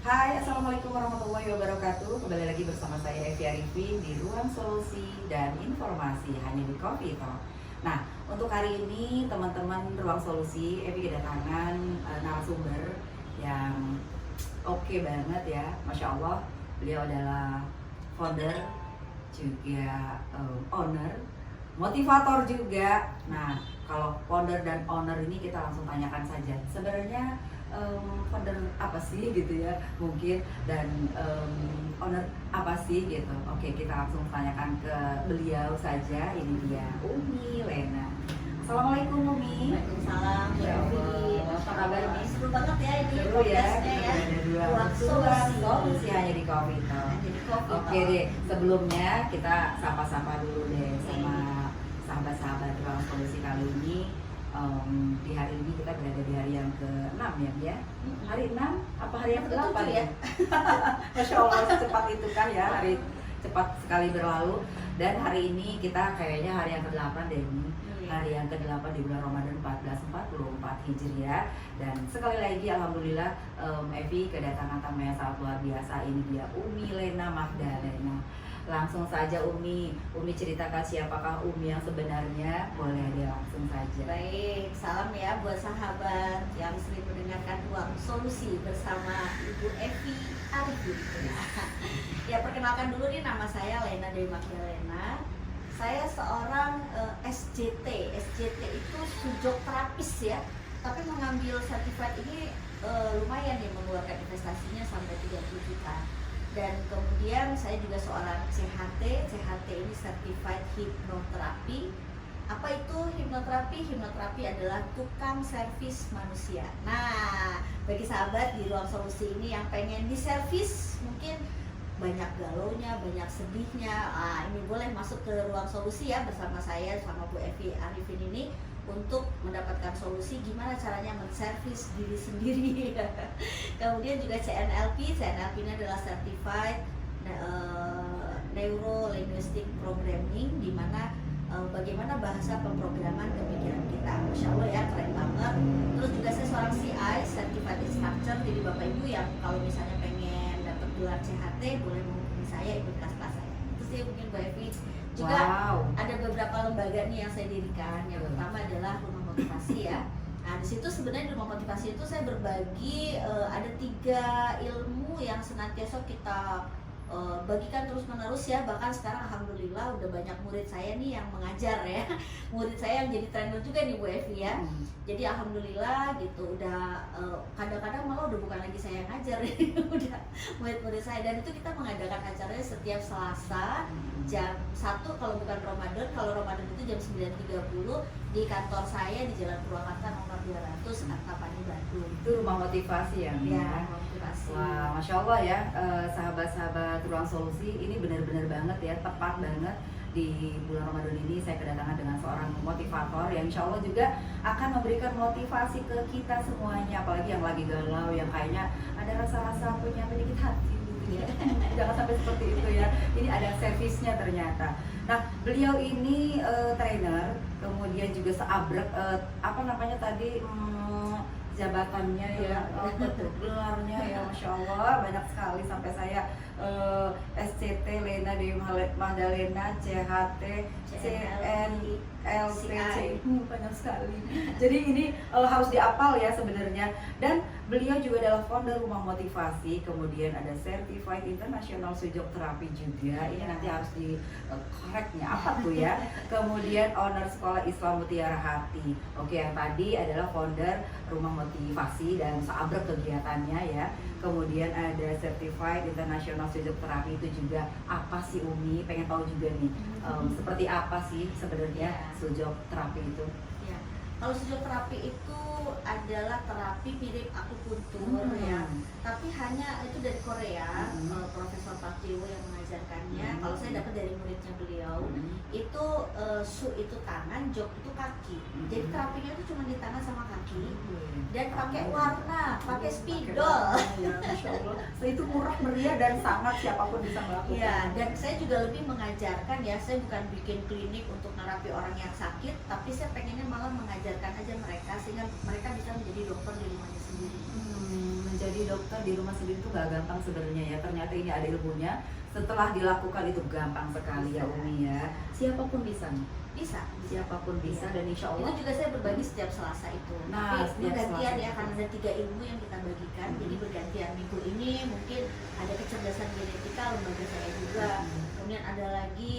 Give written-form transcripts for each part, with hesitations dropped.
Hai, Assalamualaikum warahmatullahi wabarakatuh. Kembali lagi bersama saya Evi Arifin di Ruang Solusi dan Informasi hanya di Coffee Talk. Nah, untuk hari ini teman-teman Ruang Solusi, Evi kedatangan narasumber yang oke banget ya, Masya Allah. Beliau adalah founder, juga owner, motivator juga. Nah, kalau founder dan owner ini kita langsung tanyakan saja. Sebenarnya founder apa sih gitu ya mungkin, dan owner apa sih gitu. Oke, kita langsung tanyakan ke beliau saja. Ini dia Umi Lena. Assalamualaikum Umi. Waalaikumsalam. Ya Allah, Apa kabar nih? Seru banget ya ini seru ya, podcastnya ya. ada dua Ruang solusi hanya di Coffee Talk. Jadi kopi. Oke deh, sebelumnya kita sapa-sapa dulu deh sama sahabat-sahabat Ruang Solusi kali ini. Di hari ini kita berada di hari yang ke-6 ya. Hari 6 apa hari yang ke-8 ya? Masya Allah, secepat itu kan ya, hari cepat sekali berlalu. Dan hari ini kita kayaknya hari yang ke-8 deh ini. Hari yang ke-8 di bulan Ramadan 1444 Hijriah. Dan sekali lagi Alhamdulillah Evi kedatangan tamu yang sangat luar biasa. Ini dia Umi Lena Magdalena. Langsung saja Umi ceritakan siapakah Umi yang sebenarnya, boleh dia langsung saja. Baik, salam ya buat sahabat yang sering mendengarkan Ruang Solusi bersama Ibu Evi Arifin. Ya, perkenalkan dulu nih, nama saya Lena Dewi Magdalena. Saya seorang SJT. SJT itu sujok terapis ya. Tapi mengambil sertifikat ini lumayan ya, mengeluarkan investasinya sampai 30 juta. Dan kemudian saya juga seorang CHT. CHT ini Certified Hypnotherapy. Apa itu hipnoterapi? Hipnoterapi adalah tukang servis manusia. Nah, bagi sahabat di Ruang Solusi ini yang pengen diservis, mungkin banyak galaunya, banyak sedihnya, ini boleh masuk ke Ruang Solusi ya, bersama saya sama Bu Evi Arifin ini untuk mendapatkan solusi gimana caranya menservis diri sendiri. Kemudian juga CNLP ini adalah Certified Neuro Linguistic Programming, di mana bagaimana bahasa pemrograman kepikiran kita. Masya Allah ya, keren banget. Terus juga saya seorang CI, Certified Instructor. Jadi Bapak Ibu yang kalau misalnya pengen dapat gelar CHT, boleh menghubungi saya, ikut kelas-kelas saya. Terus ya mungkin Bu Evi juga ada beberapa lembaga nih yang saya dirikan. Yang pertama adalah Rumah Motivasi ya. Nah, di situ sebenarnya di Rumah Motivasi itu saya berbagi ada 3 ilmu yang senantiasa kita bagikan terus menerus ya. Bahkan sekarang alhamdulillah udah banyak murid saya nih yang mengajar ya. Murid saya yang jadi trainer juga nih Bu Evi ya. Jadi alhamdulillah gitu, udah kadang-kadang malah udah bukan lagi saya yang ngajar ya. Udah murid-murid saya. Dan itu kita mengadakan acaranya setiap Selasa jam 1 kalau bukan Ramadan. Kalau Ramadan itu jam 9.30 di kantor saya di Jalan Purwakarta nomor 200 Antapani, Bandung. Itu Rumah Motivasi ya, ya, motivasi. Wah, Masya Allah ya, sahabat-sahabat Ruang Solusi, ini benar-benar banget ya, tepat banget di bulan Ramadan ini saya kedatangan dengan seorang motivator yang insya Allah juga akan memberikan motivasi ke kita semuanya, apalagi yang lagi galau, yang kayaknya ada rasa-rasa punya penyakit hati gitu ya. Jangan sampai seperti itu ya. Ini ada servisnya ternyata. Nah, beliau ini trainer, kemudian juga seabrek apa namanya tadi, jabatannya ya, gelarnya ya, Masya Allah banyak sekali. Sampai saya SCT Lena Dewi Magdalena, CHT, CNLP, banyak sekali. Jadi ini harus diapal ya sebenarnya. Dan beliau juga adalah founder Rumah Motivasi, kemudian ada Certified International Sujok Terapi juga. Ini nanti harus dikoreknya apa tuh ya. Kemudian owner Sekolah Islam Mutiara Hati. Oke, yang tadi adalah founder Rumah Motivasi dan seabrek kegiatannya ya. Kemudian ada Certified International Sujok Terapi, itu juga apa sih Umi? Pengen tahu juga nih, seperti apa sih sebenarnya sujok terapi itu? Ya. Kalau sujok terapi itu adalah terapi mirip akupuntur ya, tapi hanya itu dari Korea. Profesor Park Jae Woo yang mengajarkannya. Kalau saya dapat dari muridnya beliau, itu su itu tangan, jok itu kaki. Jadi terapinya itu cuma di tangan sama kaki, dan pakai warna, pakai spidol. Ya, Masya Allah. Itu murah meriah dan sangat siapapun bisa melakukan. Ya, dan saya juga lebih mengajarkan ya, saya bukan bikin klinik untuk nerapi orang yang sakit, tapi saya pengennya malah mengajarkan aja mereka sehingga mereka bisa menjadi dokter di rumahnya sendiri. jadi dokter di rumah sendiri itu gak gampang sebenarnya ya. Ternyata ini ada ilmunya. Setelah dilakukan itu gampang sekali ya Umi ya. Siapapun bisa nih. Bisa. Siapapun bisa dan insya Itu Allah. juga saya berbagi setiap Selasa itu. Nah, Tapi setiap bergantian Selasa ya, itu. karena ada 3 ilmu yang kita bagikan. Jadi bergantian minggu ini mungkin ada kecerdasan genetika lembaga saya juga. Kemudian ada lagi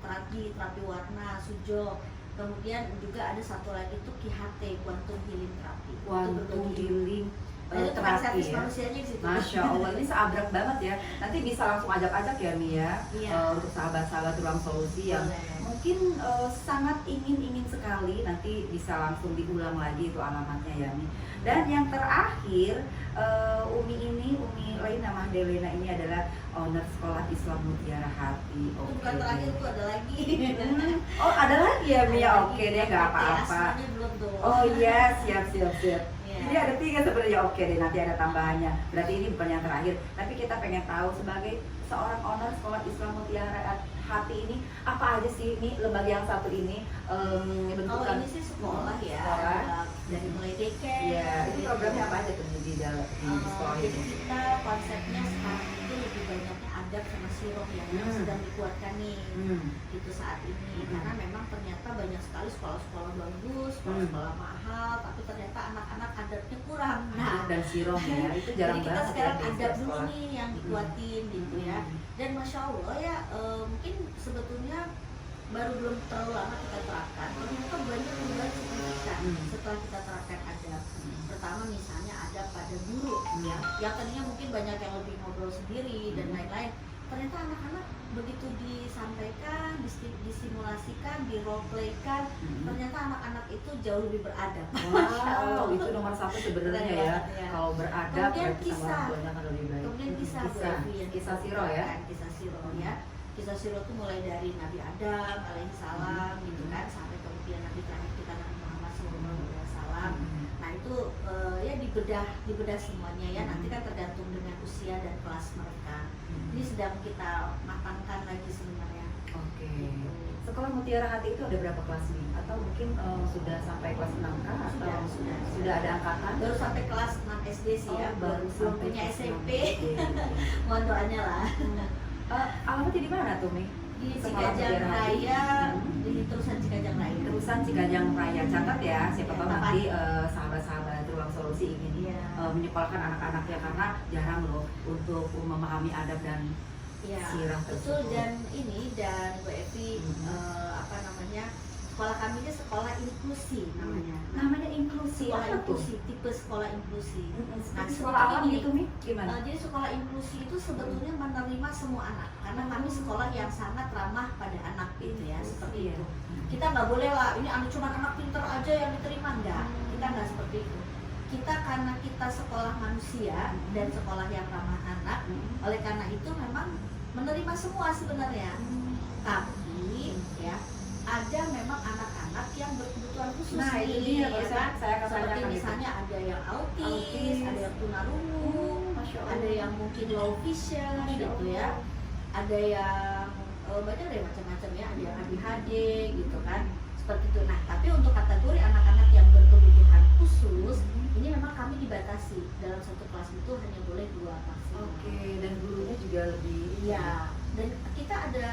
terapi warna, sujo. Kemudian juga ada satu lagi tuh KHT, quantum healing terapi. Itu Quantum berbagi. healing Nah, itu tukang terapi servis ya. manusianya di situ. Masya Allah, ini seabrek banget ya. Nanti bisa langsung ajak-ajak ya Mi ya. Iya. Untuk sahabat-sahabat Ruang Solusi yang Boleh. mungkin sangat ingin sekali, nanti bisa langsung diulang lagi itu alamatnya ya Mi. Dan yang terakhir, Umi Lena Mahdelena ini adalah owner Sekolah Islam Mutiara Hati. Itu bukan terakhir, itu ada lagi. Oh ada lagi ya Mi ya? Ada Oke lagi. deh, nggak apa-apa. Asmanya belum tuh. Oh iya, siap. Iya. Jadi ada 3 sebenarnya, oke deh, nanti ada tambahannya. Berarti ini bukan yang terakhir, tapi kita pengen tahu sebagai seorang owner Sekolah Islam Mutiara Hati ini apa aja sih ini lembaga yang satu ini Kalau bentukan ini sih sekolah ya, Sekolah. dari mulai daycare. Iya, itu programnya apa aja tuh di dalam di sekolah Jadi ini? kita konsepnya sekarang itu lebih banyaknya adab sama siroh yang sedang dikuatkan nih itu saat ini. Karena memang ternyata banyak sekali sekolah-sekolah bagus, sekolah-sekolah mahal, tapi ternyata anak-anak adabnya kurang. Nah, Dan siroh ya, itu jarang jadi kita banget sekarang ya di adab dulu sekolah. nih yang dikuatin gitu ya. Dan masya Allah ya, mungkin sebetulnya baru belum terlalu lama kita terapkan. Ternyata banyak perubahan signifikan setelah kita terapkan adab. Pertama misalnya adab pada guru ya, yang tadinya mungkin banyak yang lebih ngobrol sendiri dan lain-lain. Ternyata anak-anak begitu disampaikan, disimulasikan, di role playkan, ternyata anak-anak itu jauh lebih beradab. Wow, itu nomor 1 sebenarnya Keren ya. banget, ya. Kalau beradab Kemudian berarti sama kisah. orang tuanya akan lebih baik. Kemudian kisah Bu Evi yang kisah kita siroh ya. bawakan, kisah siroh ya. Kisah siroh itu mulai dari Nabi Adam alaihissalam gitu kan, sampai kemudian Nabi terakhir kita Nabi Muhammad SAW. Nah itu ya dibedah semuanya ya. Nanti kan tergantung dengan usia dan kelas mereka. Ini sedang kita matangkan lagi sebenarnya. Oke. Gitu. Sekolah Mutiara Hati itu ada berapa kelas nih? Atau mungkin sudah sampai kelas 6 kah? Atau sudah ada angkatan? Baru sampai kelas 6 SD sih ya, baru belum sampai punya kelas SMP. 6 SD. Mohon doanya lah. Alamatnya di mana tuh Mi? Di Sekolah Cikajang Mutiara Hati. Raya, di terusan Cikajang Raya. Terusan Cikajang Raya, catat ya, siapa Ya, tahu tepat. nanti sahabat-sahabat Ruang Solusi ingin Iya. menyekolahkan anak-anaknya karena jarang loh untuk memahami adab dan Ya, sirah betul. tersebut. Dan Bu Evi, apa namanya, sekolah kami ini sekolah inklusi namanya. Namanya inklusi, Sekolah apa tuh? inklusi, tipe sekolah inklusi. Seperti Nah, sekolah alam ini, gitu Mi? Gimana? jadi sekolah inklusi itu sebetulnya menerima semua anak, karena kami sekolah yang sangat ramah pada anak gitu ya, seperti Iya. itu. Kita nggak boleh lah, ini cuma anak pinter aja yang diterima, enggak. Kita nggak seperti itu. Kita karena kita sekolah manusia dan sekolah yang ramah anak, oleh karena itu memang menerima semua sebenarnya. Tapi ya ada memang anak-anak yang berkebutuhan khusus. Nah, itu nih, dia, ya barusan kan? saya akan Seperti tanyakan itu. misalnya ada yang autis, Autis. ada yang tunarungu, Masya Allah. ada yang mungkin low vision Masya gitu ya, Allah. ada yang banyak deh macam-macam ya, ada yang ADHD gitu kan, seperti itu. Nah tapi untuk kategori anak-anak yang berkebutuhan khusus ini memang kami dibatasi dalam satu kelas itu hanya boleh 2 maksimal. Oke, dan gurunya juga lebih Iya, dan kita ada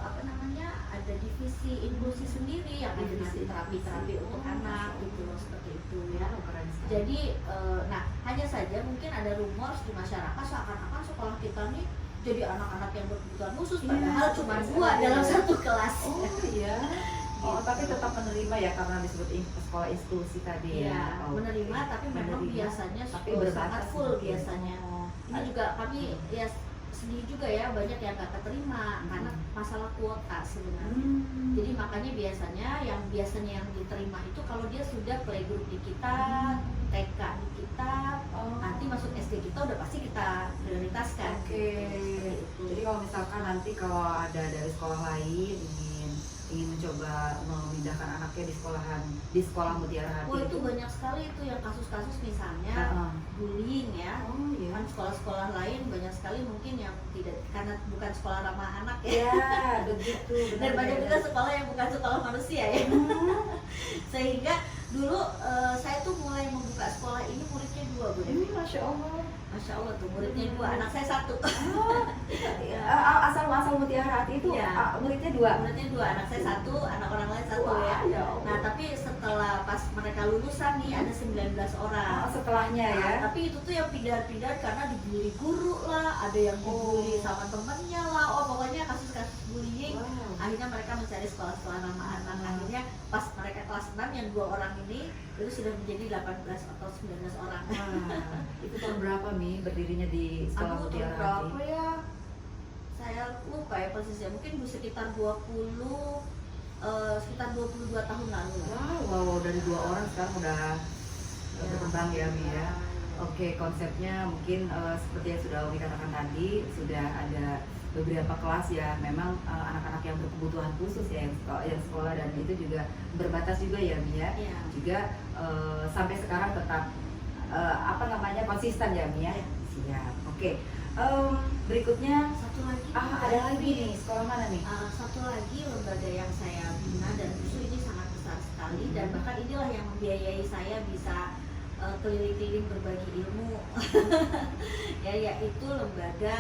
apa namanya, ada divisi inklusi sendiri yang ada Divisi terapi-terapi untuk Oh, anak Masya gitu Allah. seperti itu ya. Oh, keren sekali. Jadi, nah hanya saja mungkin ada rumor di masyarakat seakan-akan sekolah kita nih jadi anak-anak yang berkebutuhan khusus, Iya, padahal cuma seperti 2 itu. dalam satu kelas. Oh iya. Oh, Gitu. tapi tetap menerima ya karena disebut sekolah inklusi tadi Iya, ya. Oh, menerima oke. tapi memang Menerima, biasanya tapi sangat berbatas full mungkin. biasanya. Oh, Ini juga kami ya sedih juga ya, banyak yang gak keterima karena masalah kuota sebenarnya. Jadi makanya yang biasanya yang diterima itu kalau dia sudah playgroup di kita, TK di kita, nanti masuk SD kita udah pasti kita prioritaskan. Oke. Seperti itu. Jadi kalau misalkan nanti kalau ada dari sekolah lain ingin mencoba memindahkan anaknya di sekolah Mutiara Hati. Oh itu banyak sekali itu yang kasus-kasus misalnya Heeh. bullying ya. Oh iya. Kan sekolah-sekolah lain banyak sekali mungkin yang tidak, karena bukan sekolah ramah anak ya. Ya, begitu. Dan banyak juga sekolah yang bukan sekolah manusia ya. Sehingga Dulu saya tuh mulai membuka sekolah ini muridnya 2 Bu Devi. Masya Allah. Masya Allah tuh muridnya 2, anak saya 1. Asal Mutiara Hati itu Iya. muridnya 2. Muridnya 2, anak saya 1, anak orang lain 1 Wah, ya. ya Allah. Nah tapi setelah pas mereka lulusan nih ada 19 orang. Setelahnya ya. Nah, tapi itu tuh yang pindah-pindah karena dibully guru lah, ada yang dibully sama temennya lah, pokoknya kasus-kasus bullying. Wow. Akhirnya mereka mencari sekolah-sekolah nama anak. Akhirnya pas mereka kelas 6 yang 2 orang ini itu sudah menjadi 18 atau 19 orang. Wah, itu tahun berapa Mi berdirinya di sekolah Aku tahun Mutiara berapa Hati? ya? Saya lupa ya persisnya, mungkin sekitar 22 tahun lalu lah. Wow, dari 2 orang sekarang udah berkembang ya Mi ya. Oke, konsepnya mungkin seperti yang sudah Umi katakan tadi, sudah ada beberapa kelas ya, memang anak-anak yang berkebutuhan khusus ya yang sekolah, dan itu juga berbatas juga ya Mi ya. Iya. Juga sampai sekarang tetap konsisten ya Mi ya. Iya. Siap. Oke. Berikutnya Satu lagi ada lagi nih, sekolah mana nih? satu lagi lembaga yang saya bina dan justru ini sangat besar sekali dan bahkan inilah yang membiayai saya bisa keliling-keliling berbagi ilmu ya, yaitu lembaga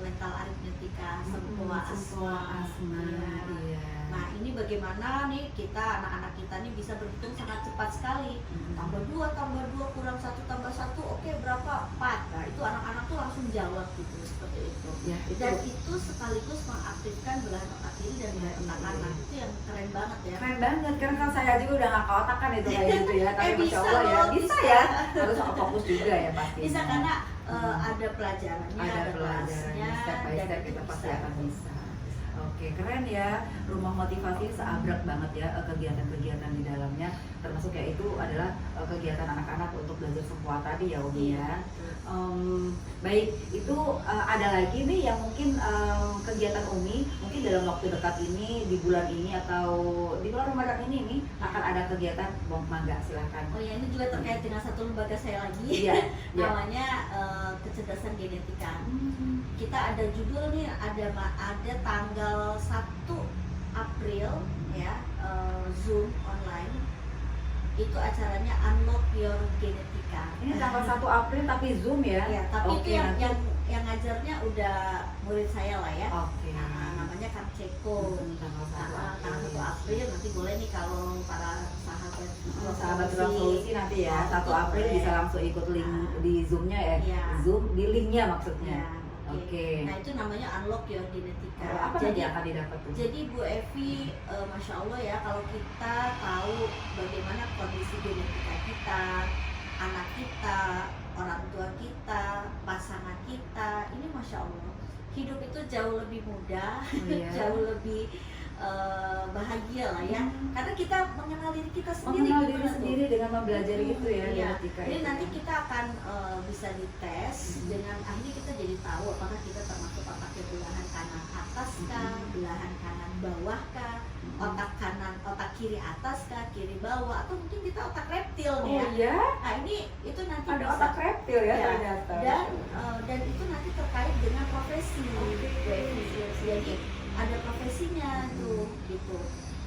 mental aritmetika Sempoa Asma. Iya. Iya. Nah ini bagaimana nih kita anak-anak kita nih bisa berhitung sangat cepat sekali, tambah 2 kurang 1 tambah 1 oke berapa 4. Nah itu anak-anak tuh langsung jawab gitu seperti itu. Ya, Dan itu sekaligus mengaktifkan belahan otak kiri dan belahan otak kanan. Itu yang keren banget ya. Keren banget, karena kan saya juga udah nggak keotakan itu kayak gitu ya. Tapi bisa Masya Allah ya, loh, bisa bisa. ya. Harus fokus juga ya pasti. Bisa karena ada pelajarannya, ada kelasnya, pelajarannya, step by dan step itu kita pasti bisa. akan bisa. Oke, keren ya. Rumah motivasi seabrek banget ya kegiatan-kegiatan di dalamnya, termasuk ya itu adalah kegiatan anak-anak untuk belajar sempoa tadi ya Umi ya. Baik, itu ada lagi nih yang mungkin kegiatan Umi mungkin dalam waktu dekat ini, di bulan ini atau di bulan Ramadan ini nih akan ada kegiatan. Mangga silahkan. Oh ya, ini juga terkait dengan satu lembaga saya lagi. Iya, iya. Namanya kecerdasan genetika. Kita ada judul nih, ada tanggal 1 April ya, Zoom online. Itu acaranya Unlock Your Genetika. Ini tanggal 1 April tapi Zoom ya? Ya, tapi Oke, itu nanti. yang ngajarnya udah murid saya lah ya. Oke. Namanya Kang Ceko. Tanggal 1 Tanggal 1 April nanti boleh nih kalau para sahabat Sahabat Ruang Solusi nanti ya, 1 April bisa langsung ikut link di Zoom-nya ya. Iya. Zoom di linknya maksudnya. Ya, Oke. Nah itu namanya Unlock Your Genetika. Apa jadi nanti akan didapat tuh? jadi Bu Evi, Masya Allah ya, kalau kita tahu bagaimana kondisi genetika kita, anak kita, orang tua kita, pasangan kita, ini Masya Allah, hidup itu jauh lebih mudah, Iya. jauh lebih bahagia lah ya, karena kita mengenal diri kita sendiri. Mengenal diri gimana tuh? sendiri dengan mempelajari itu ya, Iya. genetika Jadi itu. nanti kita akan bisa dites dengan akhirnya kita jadi tahu apakah kita termasuk otaknya belahan kanan atas kah, belahan kanan bawah kah, otak kanan, otak kiri atas kah, kiri bawah, atau mungkin kita otak reptil nih Oh ya. iya? Nah ini itu nanti Ada bisa. otak reptil ya Ya, ternyata. dan itu nanti terkait dengan profesi. Jadi ada profesinya tuh gitu.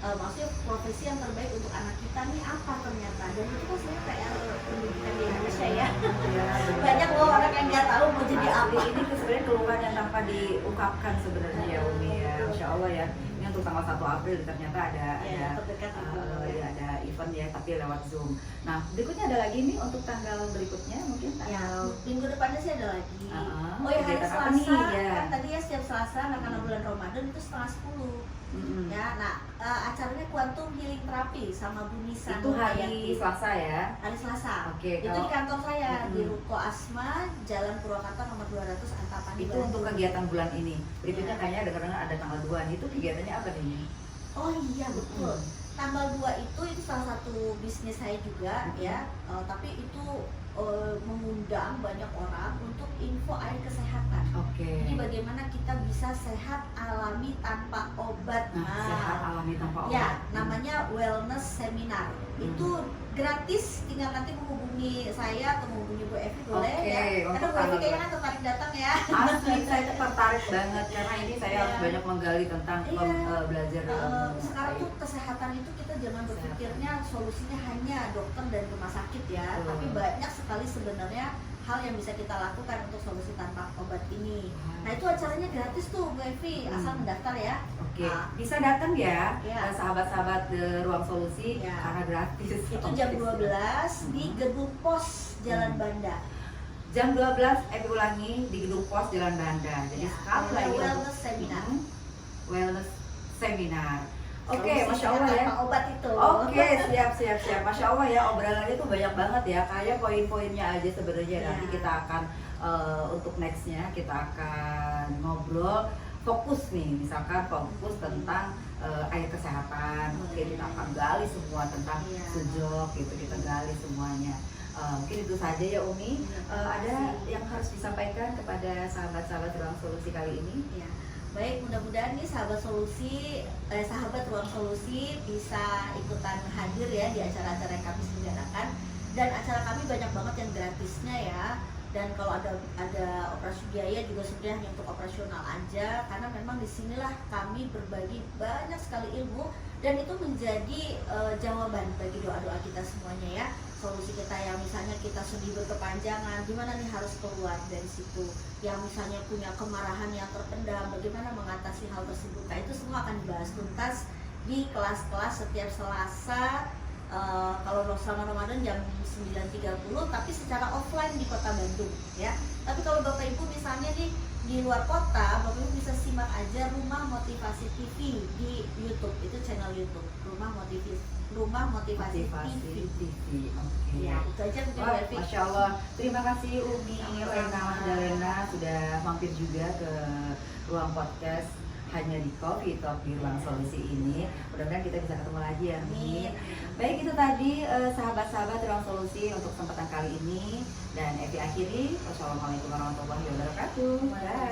Maksudnya profesi yang terbaik untuk anak kita nih apa ternyata, dan itu kan sebenarnya PR pendidikan di Indonesia ya. Iya, Banyak loh orang yang nggak tahu mau jadi Asli, apa. ini tuh sebenarnya keluhan yang tanpa diungkapkan sebenarnya ya Umi ya. Masya Allah ya. Ini untuk tanggal 1 April ternyata ada Ya, terdekat itu. ya, ada event ya tapi lewat Zoom. Nah, berikutnya ada lagi nih untuk tanggal berikutnya mungkin Ya, tanggal minggu depannya sih ada lagi. Uh-huh. Oh ya, hari Kegiatan apa Selasa nih? Ya. kan tadi ya setiap Selasa, nah karena bulan Ramadan itu setengah 10. Mm-mm. Ya, nah acaranya Quantum Healing Therapy sama Bu Nisa Itu hari Nurhayati. Selasa ya. Hari Selasa. Oke, Itu kalau- di kantor saya di Mm-mm. Ruko Asma, Jalan Purwakarta nomor 200 Antapani. Itu untuk Bandung. kegiatan bulan ini. Berikutnya Ya. kayaknya ada tanggal 2 nih. Itu kegiatannya apa nih? Oh iya betul. Tanggal 2 itu salah satu bisnis saya juga ya. Tapi itu mengundang banyak orang untuk info air kesehatan. Oke. Jadi bagaimana kita bisa sehat alami tanpa obat. Nah, sehat alami tanpa obat. Ya, namanya wellness seminar. Itu gratis, tinggal nanti menghubungi saya atau menghubungi Bu Evi boleh Oke, ya. Karena untuk Bu Evi tanggal kayaknya kan tertarik datang ya. Asli saya tuh tertarik banget karena ini saya harus Iya. banyak menggali tentang Iya. belajar Sekarang tuh kesehatan itu kita jangan berpikirnya solusinya hanya dokter dan rumah sakit ya, Betul. tapi banyak sekali sebenarnya hal yang bisa kita lakukan untuk solusi tanpa obat ini. Nah itu acaranya gratis tuh Bu Evi, asal mendaftar ya. Oke, Nah, bisa datang ya, Ya. sahabat-sahabat Ruang Solusi Ya. karena gratis. itu jam 12 di Gedung Pos Jalan Banda. Jam 12, ulangi di Gedung Pos Jalan Banda. Jadi Ya, sekali ada lagi wellness seminar. Wellness seminar. Oke, Solusi Masya Allah sehat ya. tanpa obat itu. Oke, siap. Masya Allah ya, obrolannya itu banyak banget ya. Kayak poin-poinnya aja sebenarnya. Ya. Nanti kita akan untuk nextnya kita akan ngobrol fokus nih, misalkan fokus tentang air kesehatan. Oke, kita akan gali semua tentang Iya. sejok gitu, kita gali semuanya. Mungkin itu saja ya Umi. Ada yang harus disampaikan kepada sahabat-sahabat Ruang Solusi kali ini? Ya, baik, mudah-mudahan nih sahabat Ruang Solusi bisa ikutan hadir ya di acara-acara yang kami selenggarakan. Dan acara kami banyak banget yang gratisnya ya. Dan kalau ada operasi biaya juga sebenarnya hanya untuk operasional aja, karena memang disinilah kami berbagi banyak sekali ilmu dan itu menjadi jawaban bagi doa-doa kita semuanya ya. Solusi kita yang misalnya kita sedih berkepanjangan, gimana nih harus keluar dari situ. Yang misalnya punya kemarahan yang terpendam, bagaimana mengatasi hal tersebut. Nah itu semua akan dibahas tuntas di kelas-kelas setiap Selasa. Kalau selama Ramadan jam 9.30, tapi secara offline di Kota Bandung ya. Tapi kalau Bapak Ibu misalnya nih di luar kota, Bapak Ibu bisa simak aja Rumah Motivasi TV di YouTube. Itu channel YouTube Rumah Motivasi TV. Oke. Ya, itu aja mungkin Wah, Bu Evi. Masya Allah. Terima kasih Umi, Sama-sama. Lena, Magdalena sudah mampir juga ke ruang podcast hanya di Coffee Talk di Ruang Solusi ini. Mudah-mudahan kita bisa ketemu lagi ya Umi. Amin. Baik, itu tadi sahabat-sahabat Ruang Solusi untuk kesempatan kali ini. Dan Evi akhiri. Wassalamualaikum warahmatullahi wabarakatuh. Bye.